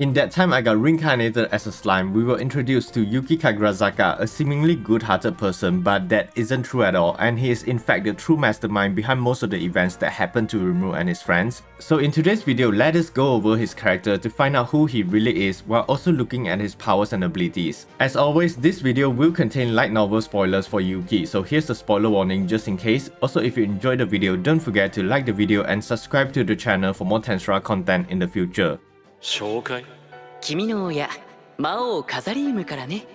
In that time I got reincarnated as a slime, we were introduced to Yuuki Kagurazaka, a seemingly good-hearted person, but that isn't true at all, and he is in fact the true mastermind behind most of the events that happened to Rimuru and his friends. So in today's video, let us go over his character to find out who he really is while also looking at his powers and abilities. As always, this video will contain light novel spoilers for Yukki, so here's a spoiler warning just in case. Also, if you enjoyed the video, don't forget to like the video and subscribe to the channel for more Tensura content in the future. 紹介君の親魔王カザリームからね。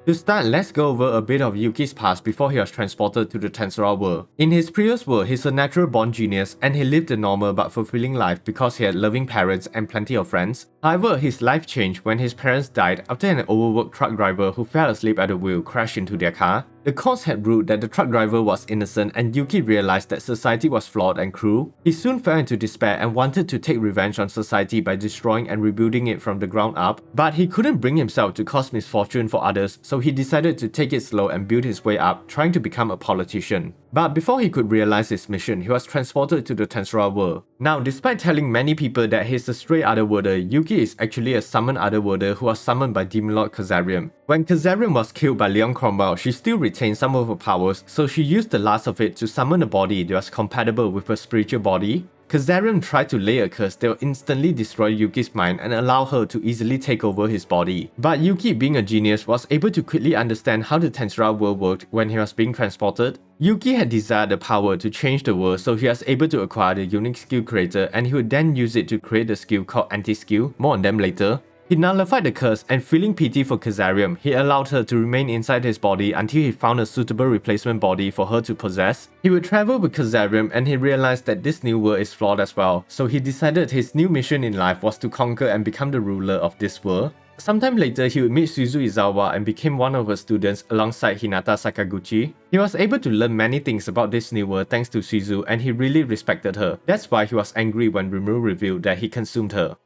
To start, let's go over a bit of Yuki's past before he was transported to the Tensura world. In his previous world, he's a natural-born genius and he lived a normal but fulfilling life because he had loving parents and plenty of friends. However, his life changed when his parents died after an overworked truck driver who fell asleep at the wheel crashed into their car. The courts had ruled that the truck driver was innocent and Yuki realized that society was flawed and cruel. He soon fell into despair and wanted to take revenge on society by destroying and rebuilding it from the ground up, but he couldn't bring himself to cause misfortune for others, so he decided to take it slow and build his way up, trying to become a politician. But before he could realize his mission, he was transported to the Tensura world. Now, despite telling many people that he's a stray Otherworlder, Yuki is actually a summoned Otherworlder who was summoned by Demon Lord Kazarium. When Kazarium was killed by Leon Cromwell, she still retained some of her powers, so she used the last of it to summon a body that was compatible with her spiritual body. Kazarium tried to lay a curse that would instantly destroy Yuki's mind and allow her to easily take over his body. But Yuki, being a genius, was able to quickly understand how the Tensura world worked when he was being transported. Yuki had desired the power to change the world, so he was able to acquire the unique skill creator and he would then use it to create the skill called anti-skill, more on them later. He nullified the curse and feeling pity for Kazarium, he allowed her to remain inside his body until he found a suitable replacement body for her to possess. He would travel with Kazarium and he realized that this new world is flawed as well, so he decided his new mission in life was to conquer and become the ruler of this world. Sometime later, he would meet Suzu Izawa and became one of her students alongside Hinata Sakaguchi. He was able to learn many things about this new world thanks to Suzu and he really respected her. That's why he was angry when Rimuru revealed that he consumed her.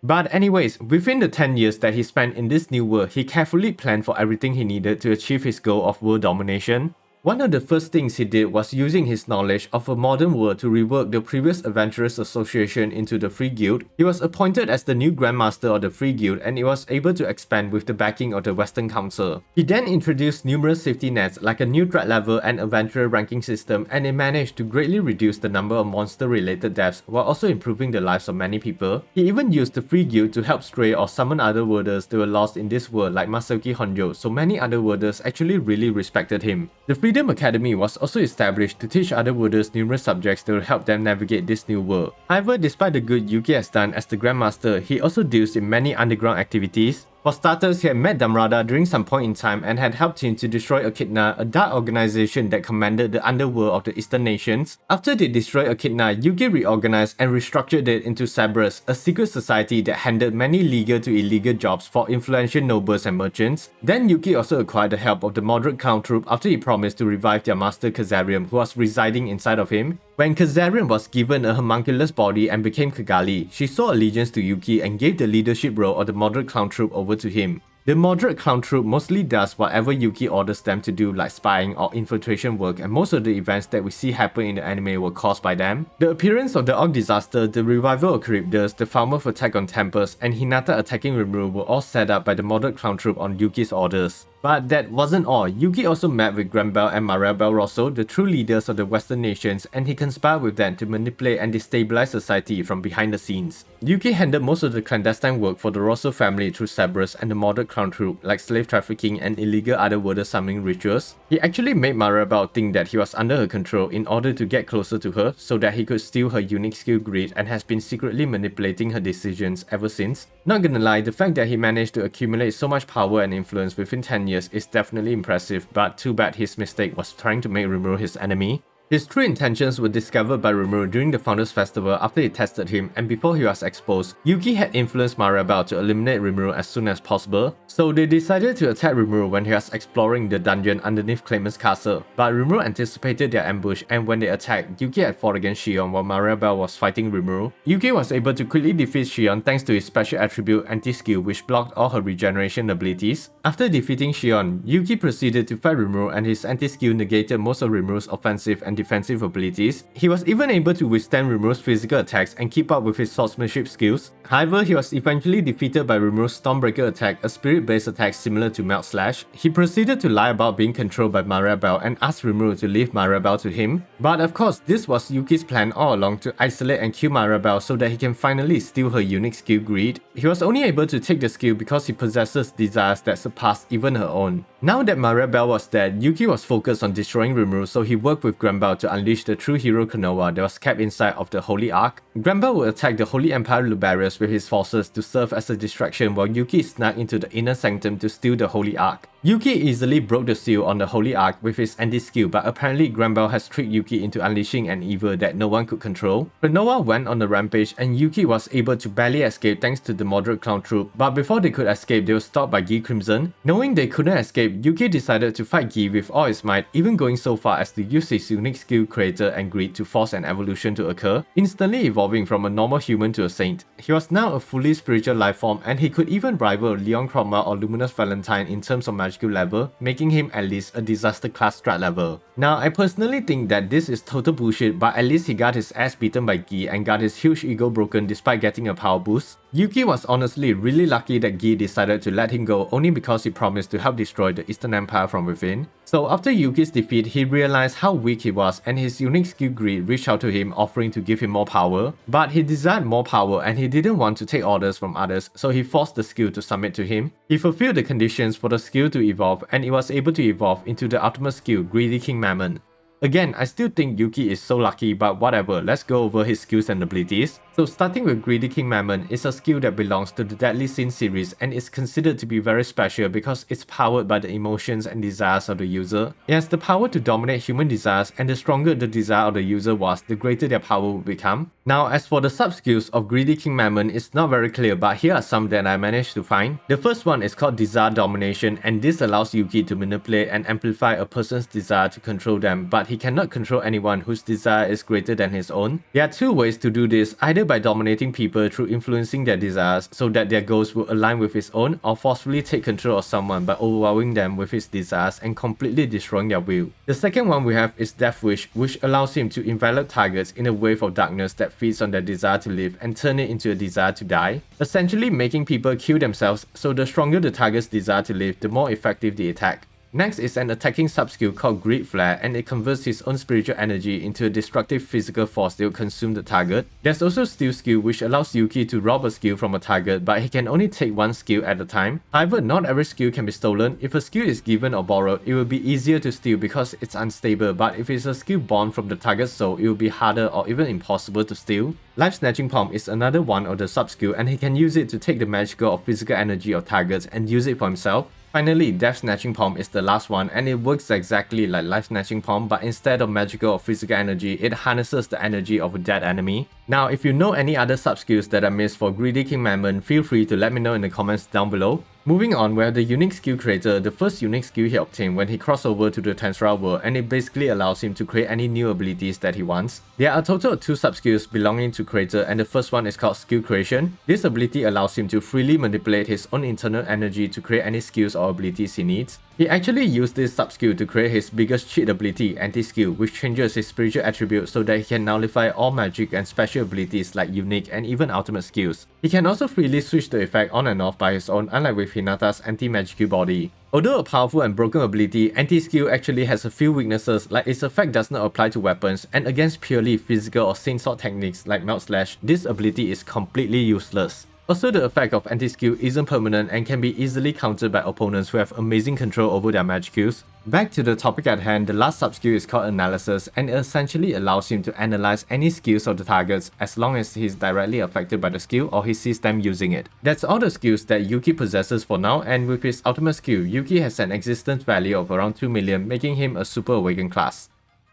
But anyways, within the 10 years that he spent in this new world, he carefully planned for everything he needed to achieve his goal of world domination. One of the first things he did was using his knowledge of a modern world to rework the previous Adventurers Association into the Free Guild. He was appointed as the new Grandmaster of the Free Guild and it was able to expand with the backing of the Western Council. He then introduced numerous safety nets like a new threat level and adventurer ranking system, and it managed to greatly reduce the number of monster-related deaths while also improving the lives of many people. He even used the Free Guild to help stray or summon other worlders that were lost in this world like Masaki Honjo, so many other worlders actually really respected him. The Freedom Academy was also established to teach other worlders numerous subjects that would help them navigate this new world. However, despite the good Yuki has done as the Grandmaster, he also deals in many underground activities. For starters, he had met Damrada during some point in time and had helped him to destroy Echidna, a dark organization that commanded the underworld of the Eastern nations. After they destroyed Echidna, Yuki reorganized and restructured it into Cerberus, a secret society that handled many legal to illegal jobs for influential nobles and merchants. Then Yuki also acquired the help of the Moderate Clown Troupe after he promised to revive their master Kazarium, who was residing inside of him. When Kazarium was given a homunculus body and became Kagali, she saw allegiance to Yuki and gave the leadership role of the Moderate Clown Troupe over to him. The Moderate Clown Troupe mostly does whatever Yuki orders them to do, like spying or infiltration work, and most of the events that we see happen in the anime were caused by them. The appearance of the Orc Disaster, the revival of Charybdis, the Falmouth attack on Tempest, and Hinata attacking Rimuru were all set up by the Moderate Clown Troupe on Yuki's orders. But that wasn't all. Yuki also met with Granbell and Marabel Rosso, the true leaders of the Western nations, and he conspired with them to manipulate and destabilize society from behind the scenes. Yuki handled most of the clandestine work for the Rosso family through Cerberus and the Moderate Clown Troupe, like slave trafficking and illegal otherworlder summoning rituals. He actually made Marabel think that he was under her control in order to get closer to her so that he could steal her unique skill grid, and has been secretly manipulating her decisions ever since. Not gonna lie, the fact that he managed to accumulate so much power and influence within 10 years is definitely impressive, but too bad his mistake was trying to make Rimuru his enemy. His true intentions were discovered by Rimuru during the Founders Festival after he tested him, and before he was exposed, Yuki had influenced Marabel to eliminate Rimuru as soon as possible. So they decided to attack Rimuru when he was exploring the dungeon underneath Clayman's castle. But Rimuru anticipated their ambush, and when they attacked, Yuki had fought against Shion while Marabel was fighting Rimuru. Yuki was able to quickly defeat Shion thanks to his special attribute Anti-Skill, which blocked all her regeneration abilities. After defeating Shion, Yuki proceeded to fight Rimuru, and his Anti-Skill negated most of Rimuru's offensive and and defensive abilities. He was even able to withstand Rimuru's physical attacks and keep up with his swordsmanship skills. However, he was eventually defeated by Rimuru's Stormbreaker attack, a spirit-based attack similar to Melt Slash. He proceeded to lie about being controlled by Marabel and asked Rimuru to leave Marabel to him. But of course, this was Yuki's plan all along to isolate and kill Marabel so that he can finally steal her unique skill Greed. He was only able to take the skill because he possesses desires that surpassed even her own. Now that Marabel was dead, Yuki was focused on destroying Rimuru, so he worked with Grandmaster to unleash the true hero Konoha that was kept inside of the Holy Ark. Grandmaster would attack the Holy Empire Lubarius with his forces to serve as a distraction while Yuki snuck into the inner sanctum to steal the Holy Ark. Yuki easily broke the seal on the Holy Ark with his anti-skill, but apparently Grandmaster has tricked Yuki into unleashing an evil that no one could control. Konoha went on a rampage and Yuki was able to barely escape thanks to the Moderate Clown Troupe, but before they could escape, they were stopped by Gi Crimson. Knowing they couldn't escape, Yuki decided to fight Gi with all his might, even going so far as to use his unique skill Creator and Greed to force an evolution to occur, instantly evolving from a normal human to a saint. He was now a fully spiritual life form and he could even rival Leon Chroma or Luminous Valentine in terms of magical level, making him at least a disaster class strat level. Now, I personally think that this is total bullshit, but at least he got his ass beaten by Gi and got his huge ego broken despite getting a power boost. Yuki was honestly really lucky that Gi decided to let him go only because he promised to help destroy the Eastern Empire from within. So after Yuki's defeat, he realized how weak he was and his unique skill Greed reached out to him offering to give him more power. But he desired more power and he didn't want to take orders from others, so he forced the skill to submit to him. He fulfilled the conditions for the skill to evolve and it was able to evolve into the ultimate skill Greedy King Mammon. Again, I still think Yuki is so lucky, but whatever, let's go over his skills and abilities. So starting with Greedy King Mammon is a skill that belongs to the Deadly Sin series and is considered to be very special because it's powered by the emotions and desires of the user. It has the power to dominate human desires, and the stronger the desire of the user was, the greater their power would become. Now, as for the sub-skills of Greedy King Mammon, it's not very clear, but here are some that I managed to find. The first one is called Desire Domination, and this allows Yuki to manipulate and amplify a person's desire to control them, but he cannot control anyone whose desire is greater than his own. There are two ways to do this, either by dominating people through influencing their desires so that their goals will align with his own, or forcefully take control of someone by overwhelming them with his desires and completely destroying their will. The second one we have is Death Wish, which allows him to envelop targets in a wave of darkness that feeds on their desire to live and turn it into a desire to die, essentially making people kill themselves, so the stronger the target's desire to live, the more effective the attack. Next is an attacking sub-skill called Greed Flare, and it converts his own spiritual energy into a destructive physical force that will consume the target. There's also Steal skill, which allows Yuki to rob a skill from a target, but he can only take one skill at a time. However, not every skill can be stolen. If a skill is given or borrowed, it will be easier to steal because it's unstable, but if it's a skill born from the target's soul, it will be harder or even impossible to steal. Life Snatching Palm is another one of the sub-skill, and he can use it to take the magical or physical energy of targets and use it for himself. Finally, Death Snatching Palm is the last one, and it works exactly like Life Snatching Palm, but instead of magical or physical energy, it harnesses the energy of a dead enemy. Now, if you know any other sub-skills that I missed for Greedy King Mammon, feel free to let me know in the comments down below. Moving on, we have the Unique Skill Creator, the first unique skill he obtained when he crossed over to the Tensura world, and it basically allows him to create any new abilities that he wants. There are a total of 2 sub-skills belonging to Creator, and the first one is called Skill Creation. This ability allows him to freely manipulate his own internal energy to create any skills or abilities he needs. He actually used this sub-skill to create his biggest cheat ability, Anti-Skill, which changes his spiritual attribute so that he can nullify all magic and special abilities like unique and even ultimate skills. He can also freely switch the effect on and off by his own, unlike with Hinata's anti-magical body. Although a powerful and broken ability, Anti-Skill actually has a few weaknesses, like its effect does not apply to weapons, and against purely physical or Saint Sword techniques like Melt Slash, this ability is completely useless. Also, the effect of Anti-Skill isn't permanent and can be easily countered by opponents who have amazing control over their magicals. Back to the topic at hand, the last sub-skill is called Analysis, and it essentially allows him to analyze any skills of the targets as long as he is directly affected by the skill or he sees them using it. That's all the skills that Yuki possesses for now, and with his ultimate skill, Yuki has an existence value of around 2 million, making him a super awakened class.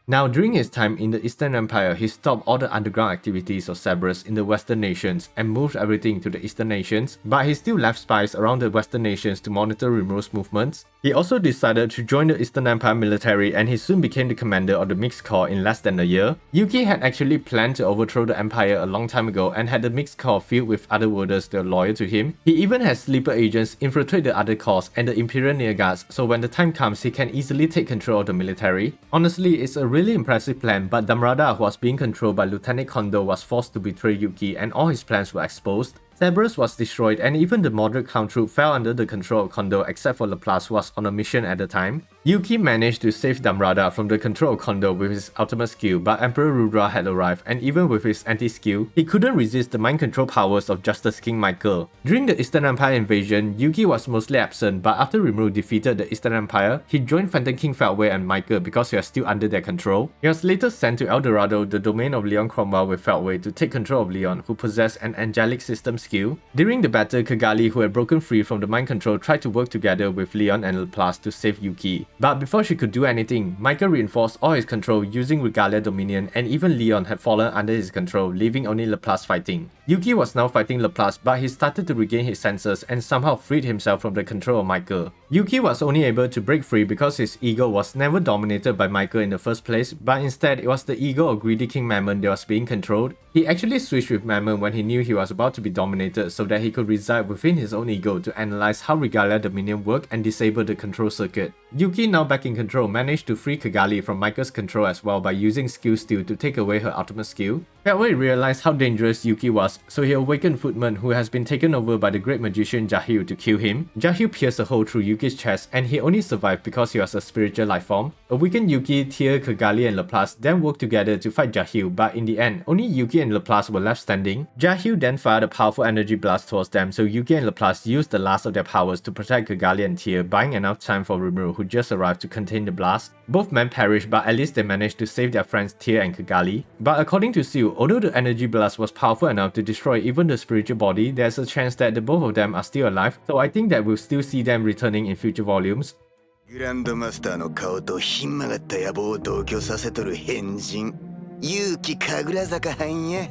Now, during his time in the Eastern Empire, he stopped all the underground activities of Cerberus in the Western nations and moved everything to the Eastern nations, but he still left spies around the Western nations to monitor Rimuru's movements. He also decided to join the Eastern Empire military, and he soon became the commander of the Mixed Corps in less than a year. Yuki had actually planned to overthrow the Empire a long time ago and had the Mixed Corps filled with other warders that were loyal to him. He even has sleeper agents infiltrate the other corps and the Imperial Near Guards, so when the time comes, he can easily take control of the military. Honestly, it's a really really impressive plan, but Damrada, who was being controlled by Lieutenant Kondo, was forced to betray Yukki and all his plans were exposed. Cerberus was destroyed and even the Moderate Clown Troupe fell under the control of Kondo except for Laplace, who was on a mission at the time. Yukki managed to save Damrada from the control of Kondo with his ultimate skill, but Emperor Rudra had arrived, and even with his anti-skill, he couldn't resist the mind control powers of Justice King Michael. During the Eastern Empire invasion, Yukki was mostly absent, but after Rimuru defeated the Eastern Empire, he joined Phantom King Feltway and Michael because he was still under their control. He was later sent to El Dorado, the domain of Leon Cromwell with Feltway, to take control of Leon, who possessed an angelic system skill. During the battle, Kigali, who had broken free from the mind control, tried to work together with Leon and Laplace to save Yukki. But before she could do anything, Michael reinforced all his control using Regalia Dominion, and even Leon had fallen under his control, leaving only Laplace fighting. Yukki was now fighting Laplace, but he started to regain his senses and somehow freed himself from the control of Michael. Yukki was only able to break free because his ego was never dominated by Michael in the first place, but instead it was the ego of greedy King Mammon that was being controlled. He actually switched with Mammon when he knew he was about to be dominated so that he could reside within his own ego to analyze how Regalia Dominion worked and disable the control circuit. Yukki, now back in control, managed to free Kigali from Michael's control as well by using Skill Steal to take away her ultimate skill. Feltway realized how dangerous Yukki was, so he awakened Footman, who has been taken over by the great magician Jahil, to kill him. Jahil pierced a hole through Yukki's chest, and he only survived because he was a spiritual life form. Awakened Yukki, Tyr, Kigali and Laplace then worked together to fight Jahil, but in the end, only Yukki and Laplace were left standing. Jahil then fired a powerful energy blast towards them, so Yukki and Laplace used the last of their powers to protect Kigali and Tyr, buying enough time for Rimuru, who just arrived, to contain the blast. Both men perished, but at least they managed to save their friends Tyr and Kigali. But according to Seal, although the energy blast was powerful enough to destroy even the spiritual body, there's a chance that the both of them are still alive, so I think that we'll still see them returning in future volumes. Grandmaster の顔とひん曲がった野望を同居させとる変人、Yuuki Kagurazaka はんや。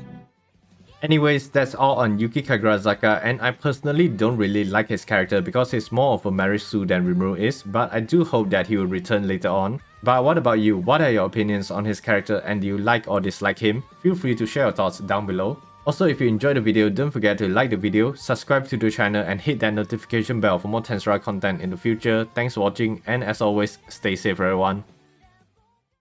Anyways, that's all on Yuuki Kagurazaka, and I personally don't really like his character because he's more of a marriage suit than Rimuru is, but I do hope that he will return later on. But what about you? What are your opinions on his character, and do you like or dislike him? Feel free to share your thoughts down below. Also, if you enjoyed the video, don't forget to like the video, subscribe to the channel and hit that notification bell for more Tensura content in the future. Thanks for watching, and as always, stay safe everyone.